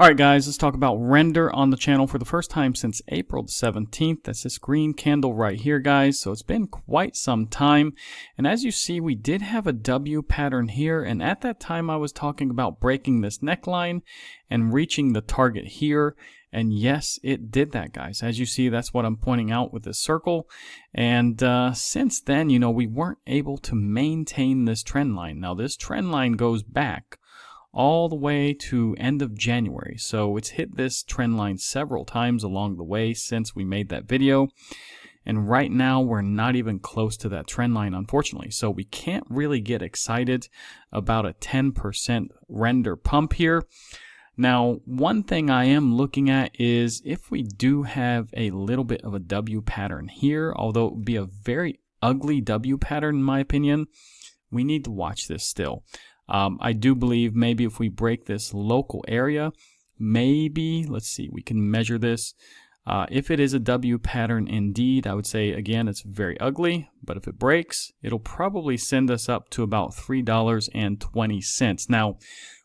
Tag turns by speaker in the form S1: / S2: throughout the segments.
S1: Alright guys, let's talk about render on the channel for the first time since April the 17th. That's this green candle right here, guys. So it's been quite some time. And as you see, we did have a W pattern here. And at that time, I was talking about breaking this neckline and reaching the target here. And yes, it did that, guys. As you see, that's what I'm pointing out with this circle. And since then, we weren't able to maintain this trend line. Now, this trend line goes back all the way to end of January. So it's hit this trend line several times along the way since we made that video. And right now we're not even close to that trend line, unfortunately. So we can't really get excited about a 10% render pump here. Now, one thing I am looking at is if we do have a little bit of a W pattern here, although it would be a very ugly W pattern in my opinion, we need to watch this still. I do believe maybe if we break this local area, maybe, let's see, we can measure this. If it is a W pattern indeed, I would say, again, it's very ugly, but if it breaks, it'll probably send us up to about $3.20. Now,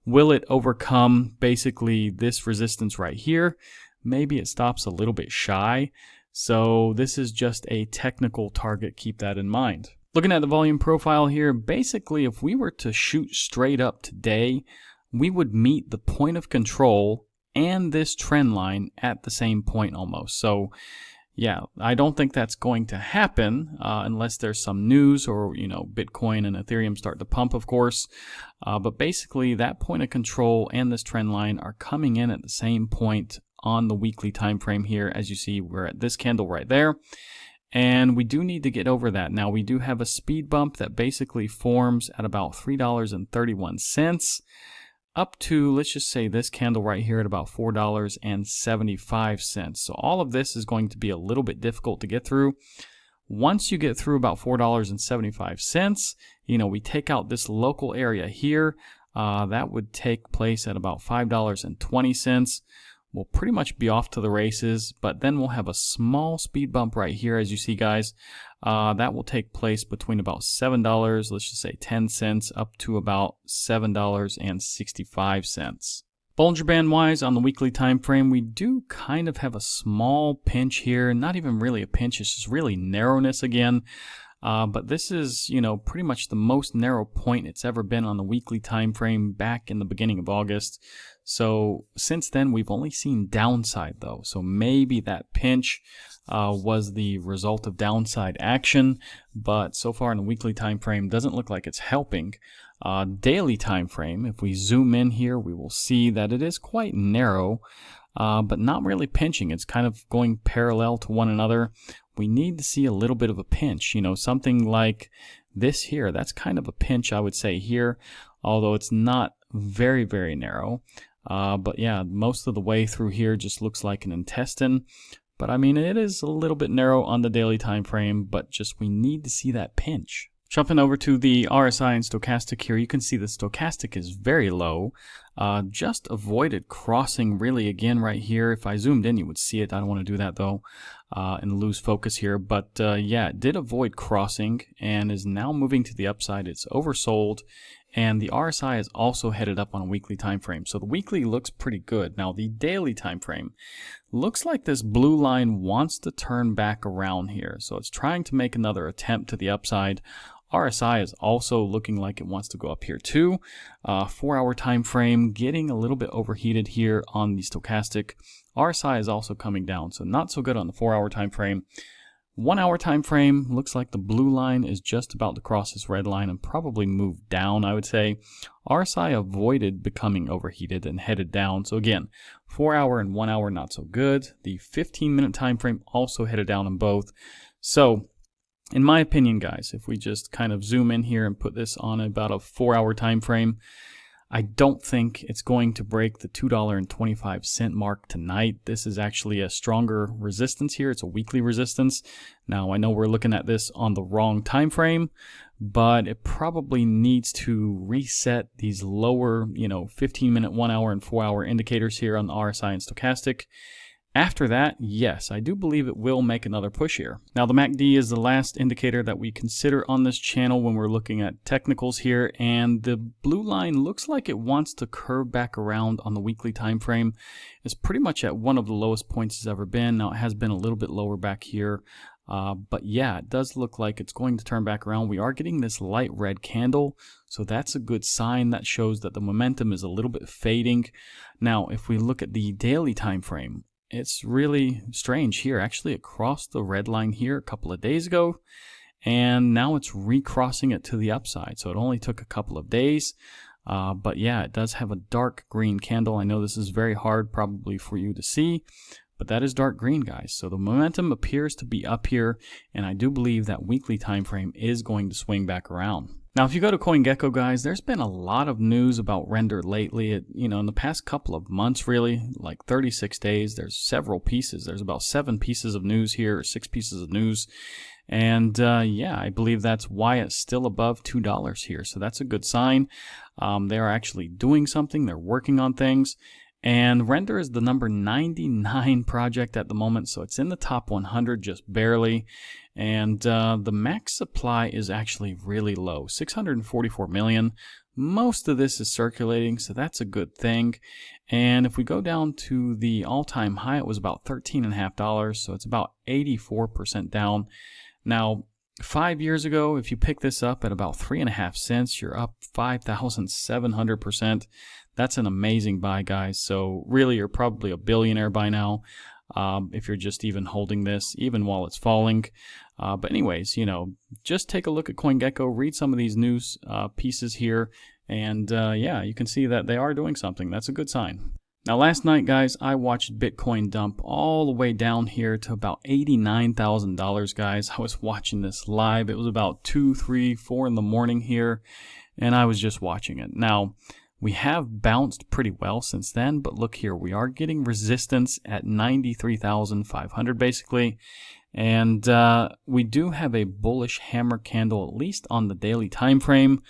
S1: will it overcome basically this resistance right here? Maybe it stops a little bit shy. So this is just a technical target. Keep that in mind. Looking at the volume profile here, basically if we were to shoot straight up today, we would meet the point of control and this trend line at the same point almost. So yeah, I don't think that's going to happen unless there's some news or, Bitcoin and Ethereum start to pump, of course. But basically that point of control and this trend line are coming in at the same point on the weekly time frame here. As you see, we're at this candle right there. And we do need to get over that. Now, we do have a speed bump that basically forms at about $3.31 up to, let's just say, this candle right here at about $4.75. So all of this is going to be a little bit difficult to get through. Once you get through about $4.75, we take out this local area here. That would take place at about $5.20. We'll pretty much be off to the races, but then we'll have a small speed bump right here, as you see, guys. That will take place between about $7, let's just say 10 cents, up to about $7.65. Bollinger Band wise, on the weekly time frame, we do kind of have a small pinch here. Not even really a pinch, it's just really narrowness again. But this is, pretty much the most narrow point it's ever been on the weekly time frame back in the beginning of August. So since then, we've only seen downside though. So maybe that pinch was the result of downside action. But so far in the weekly time frame, doesn't look like it's helping. Daily time frame, if we zoom in here, we will see that it is quite narrow. But not really pinching. It's kind of going parallel to one another. We need to see a little bit of a pinch, something like this here. That's kind of a pinch, I would say, here, although it's not very, very narrow. But yeah, most of the way through here just looks like an intestine. But I mean, it is a little bit narrow on the daily time frame, but just we need to see that pinch. Jumping over to the RSI and stochastic here, you can see the stochastic is very low. Just avoided crossing really again right here. If I zoomed in, you would see it. I don't want to do that though and lose focus here. But yeah, it did avoid crossing and is now moving to the upside. It's oversold. And the RSI is also headed up on a weekly time frame. So the weekly looks pretty good. Now the daily time frame looks like this blue line wants to turn back around here. So it's trying to make another attempt to the upside. RSI is also looking like it wants to go up here too. 4-hour time frame getting a little bit overheated here on the stochastic. RSI is also coming down, so not so good on the 4-hour time frame. 1-hour time frame looks like the blue line is just about to cross this red line and probably move down, I would say. RSI avoided becoming overheated and headed down. So again, 4-hour and 1-hour not so good. The 15-minute time frame also headed down on both. So in my opinion, guys, if we just kind of zoom in here and put this on about a 4-hour time frame, I don't think it's going to break the $2.25 mark tonight. This is actually a stronger resistance here. It's a weekly resistance. Now, I know we're looking at this on the wrong time frame, but it probably needs to reset these lower, 15-minute, 1-hour, and 4-hour indicators here on the RSI and stochastic. After that, yes, I do believe it will make another push here. Now, the MACD is the last indicator that we consider on this channel when we're looking at technicals here, and the blue line looks like it wants to curve back around on the weekly time frame. It's pretty much at one of the lowest points it's ever been. Now, it has been a little bit lower back here, but yeah, it does look like it's going to turn back around. We are getting this light red candle, so that's a good sign. That shows that the momentum is a little bit fading. Now, if we look at the daily time frame, it's really strange here. Actually, it crossed the red line here a couple of days ago, and now it's recrossing it to the upside. So it only took a couple of days, but yeah, it does have a dark green candle. I know this is very hard probably for you to see, but that is dark green, guys. So the momentum appears to be up here, and I do believe that weekly time frame is going to swing back around. Now, if you go to CoinGecko, guys, there's been a lot of news about Render lately. In the past couple of months, really, like 36 days, there's several pieces. There's about 7 pieces of news here, or 6 pieces of news. And yeah, I believe that's why it's still above $2 here. So that's a good sign. They are actually doing something. They're working on things. And Render is the number 99 project at the moment, so it's in the top 100 just barely. And the max supply is actually really low, 644 million. Most of this is circulating, so that's a good thing. And if we go down to the all-time high, it was about $13.50, so it's about 84% down. Now, 5 years ago, if you pick this up at about 3.5 cents, you're up 5,700%. That's an amazing buy, guys. So really, you're probably a billionaire by now if you're just even holding this, even while it's falling. But anyways, just take a look at CoinGecko, read some of these news pieces here, and yeah, you can see that they are doing something. That's a good sign. Now, last night, guys, I watched Bitcoin dump all the way down here to about $89,000, guys. I was watching this live. It was about 2, 3, 4 in the morning here, and I was just watching it. Now, we have bounced pretty well since then, but look here, we are getting resistance at 93,500 basically, and we do have a bullish hammer candle, at least on the daily time frame,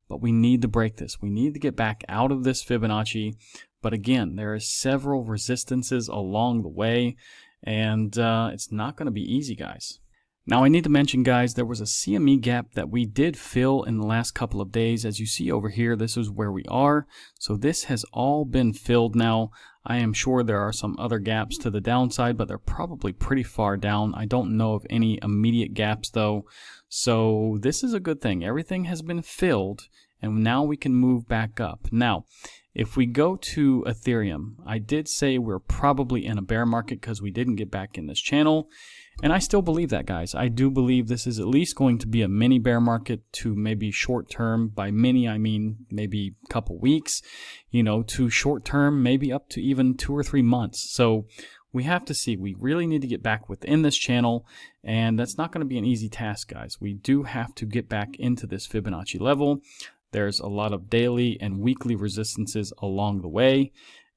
S1: but we need to break this. We need to get back out of this Fibonacci, but again, there are several resistances along the way, and it's not going to be easy, guys. Now, I need to mention, guys, there was a CME gap that we did fill in the last couple of days. As you see over here, this is where we are. So this has all been filled now. I am sure there are some other gaps to the downside, but they're probably pretty far down. I don't know of any immediate gaps, though. So this is a good thing. Everything has been filled, and now we can move back up. Now, if we go to Ethereum, I did say we're probably in a bear market because we didn't get back in this channel. And I still believe that, guys. I do believe this is at least going to be a mini bear market to maybe short term. By mini, I mean maybe a couple weeks, to short term, maybe up to even 2 or 3 months. So we have to see. We really need to get back within this channel, and that's not going to be an easy task, guys. We do have to get back into this Fibonacci level. There's a lot of daily and weekly resistances along the way.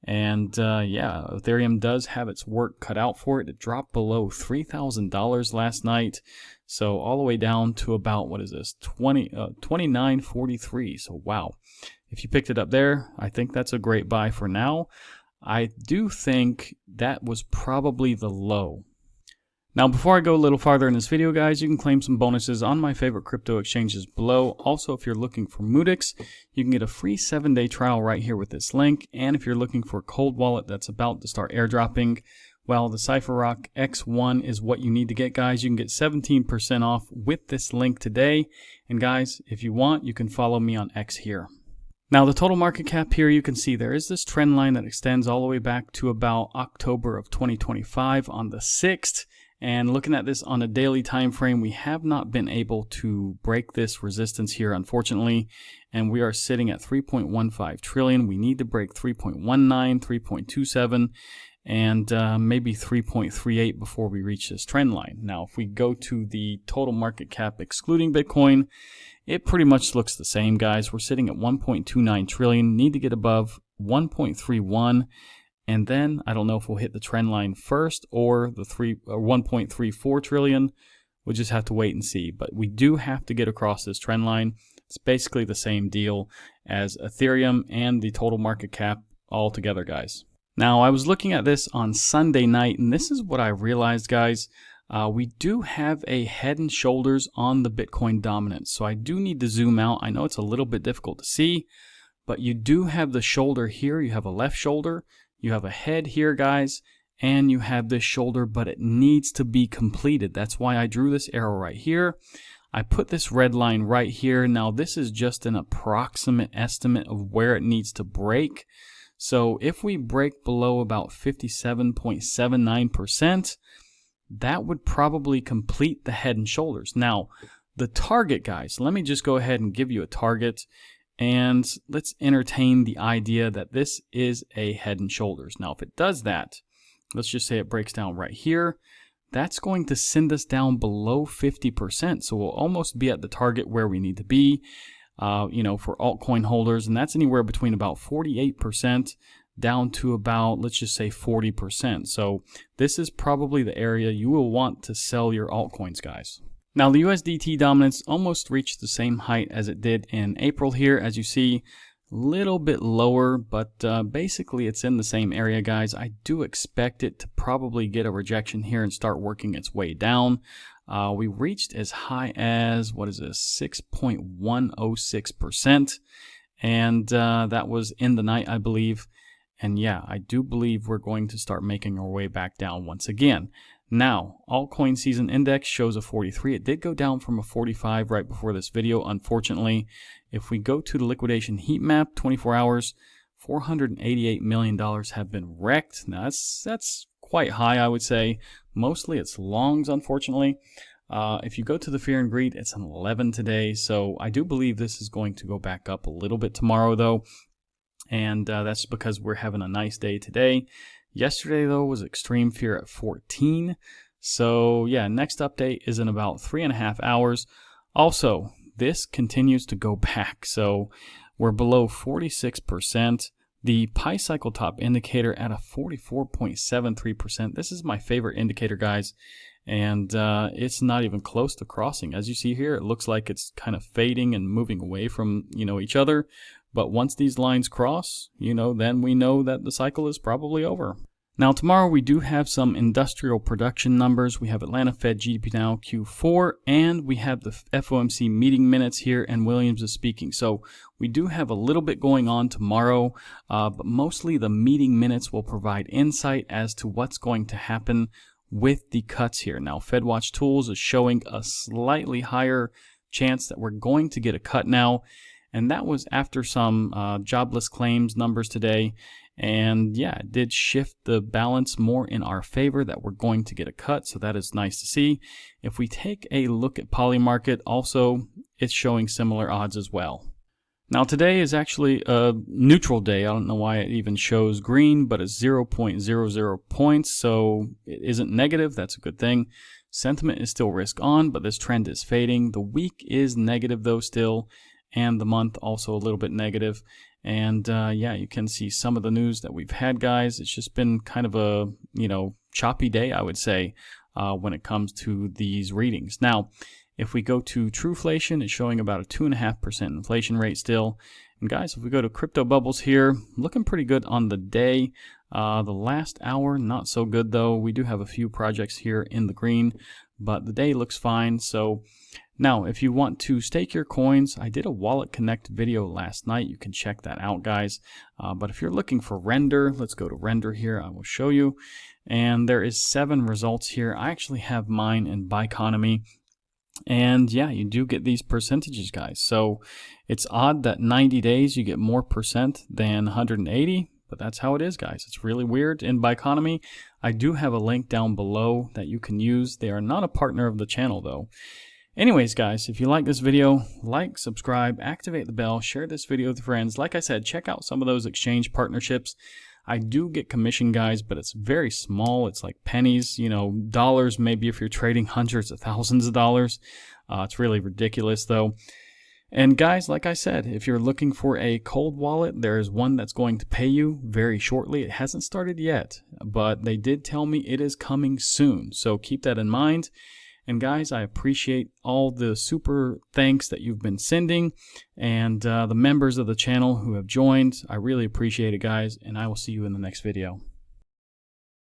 S1: And yeah, Ethereum does have its work cut out for it. It dropped below $3,000 last night, so all the way down to about, what is this, 29.43. So wow, if you picked it up there, I think that's a great buy for now. I do think that was probably the low. Now, before I go a little farther in this video, guys, you can claim some bonuses on my favorite crypto exchanges below. Also, if you're looking for Moodix, you can get a free 7-day trial right here with this link. And if you're looking for a cold wallet that's about to start airdropping, well, the CipherRock X1 is what you need to get, guys. You can get 17% off with this link today. And guys, if you want, you can follow me on X here. Now, the total market cap here, you can see there is this trend line that extends all the way back to about October of 2025 on the 6th. And looking at this on a daily time frame, we have not been able to break this resistance here, unfortunately, and we are sitting at 3.15 trillion. We need to break 3.19, 3.27, and maybe 3.38 before we reach this trend line. Now, if we go to the total market cap excluding Bitcoin, it pretty much looks the same, guys. We're sitting at 1.29 trillion, need to get above 1.31. And then I don't know if we'll hit the trend line first or the 1.34 trillion. We'll just have to wait and see. But we do have to get across this trend line. It's basically the same deal as Ethereum and the total market cap all together, guys. Now, I was looking at this on Sunday night, and this is what I realized, guys. We do have a head and shoulders on the Bitcoin dominance. So I do need to zoom out. I know it's a little bit difficult to see, but you do have the shoulder here. You have a left shoulder. You have a head here, guys, and you have this shoulder, but it needs to be completed. That's why I drew this arrow right here. I put this red line right here. Now, this is just an approximate estimate of where it needs to break. So if we break below about 57.79%, that would probably complete the head and shoulders. Now, the target, guys, let me just go ahead and give you a target, and let's entertain the idea that this is a head and shoulders. Now, if it does that, let's just say it breaks down right here, that's going to send us down below 50%. So we'll almost be at the target where we need to be. For altcoin holders, and that's anywhere between about 48% down to about, let's just say 40%. So this is probably the area you will want to sell your altcoins, guys. Now, the USDT dominance almost reached the same height as it did in April here. As you see, a little bit lower, but basically it's in the same area, guys. I do expect it to probably get a rejection here and start working its way down. We reached as high as, 6.106%, and that was in the night, I believe. And yeah, I do believe we're going to start making our way back down once again. Now, altcoin season index shows a 43. It did go down from a 45 right before this video, unfortunately. If we go to the liquidation heat map, 24 hours, $488 million have been wrecked. Now, that's quite high, I would say. Mostly it's longs, unfortunately. If you go to the fear and greed, it's an 11 today. So I do believe this is going to go back up a little bit tomorrow, though. And that's because we're having a nice day today. Yesterday, though, was extreme fear at 14. So yeah, next update is in about 3.5 hours. Also, this continues to go back. So we're below 46%. The Pi Cycle Top indicator at a 44.73%. This is my favorite indicator, guys. And it's not even close to crossing. As you see here, it looks like it's kind of fading and moving away from, each other. But once these lines cross, then we know that the cycle is probably over. Now, tomorrow we do have some industrial production numbers. We have Atlanta Fed GDP Now Q4, and we have the FOMC meeting minutes here, and Williams is speaking. So we do have a little bit going on tomorrow, but mostly the meeting minutes will provide insight as to what's going to happen with the cuts here. Now, FedWatch Tools is showing a slightly higher chance that we're going to get a cut now. And that was after some jobless claims numbers today. And yeah, it did shift the balance more in our favor that we're going to get a cut. So that is nice to see. If we take a look at Polymarket, also, it's showing similar odds as well. Now, today is actually a neutral day. I don't know why it even shows green, but it's 0.00 points. So it isn't negative. That's a good thing. Sentiment is still risk on, but this trend is fading. The week is negative, though, still. And the month also a little bit negative. And yeah, you can see some of the news that we've had, guys. It's just been kind of a, choppy day, I would say, when it comes to these readings. Now, if we go to Trueflation, it's showing about a 2.5% inflation rate still. And guys, if we go to Crypto Bubbles here, looking pretty good on the day. The last hour, not so good, though. We do have a few projects here in the green, but the day looks fine. So now, if you want to stake your coins, I did a Wallet Connect video last night. You can check that out, guys. But if you're looking for render, let's go to render here. I will show you. And there is 7 results here. I actually have mine in Biconomy. And yeah, you do get these percentages, guys. So it's odd that 90 days you get more percent than 180. But that's how it is, guys. It's really weird in Biconomy. I do have a link down below that you can use. They are not a partner of the channel, though. Anyways, guys, if you like this video, like, subscribe, activate the bell, share this video with friends. Like I said, check out some of those exchange partnerships. I do get commission, guys, but it's very small. It's like pennies, dollars maybe if you're trading hundreds of thousands of dollars. It's really ridiculous, though. And guys, like I said, if you're looking for a cold wallet, there is one that's going to pay you very shortly. It hasn't started yet, but they did tell me it is coming soon. So keep that in mind. And guys, I appreciate all the super thanks that you've been sending and the members of the channel who have joined. I really appreciate it, guys, and I will see you in the next video.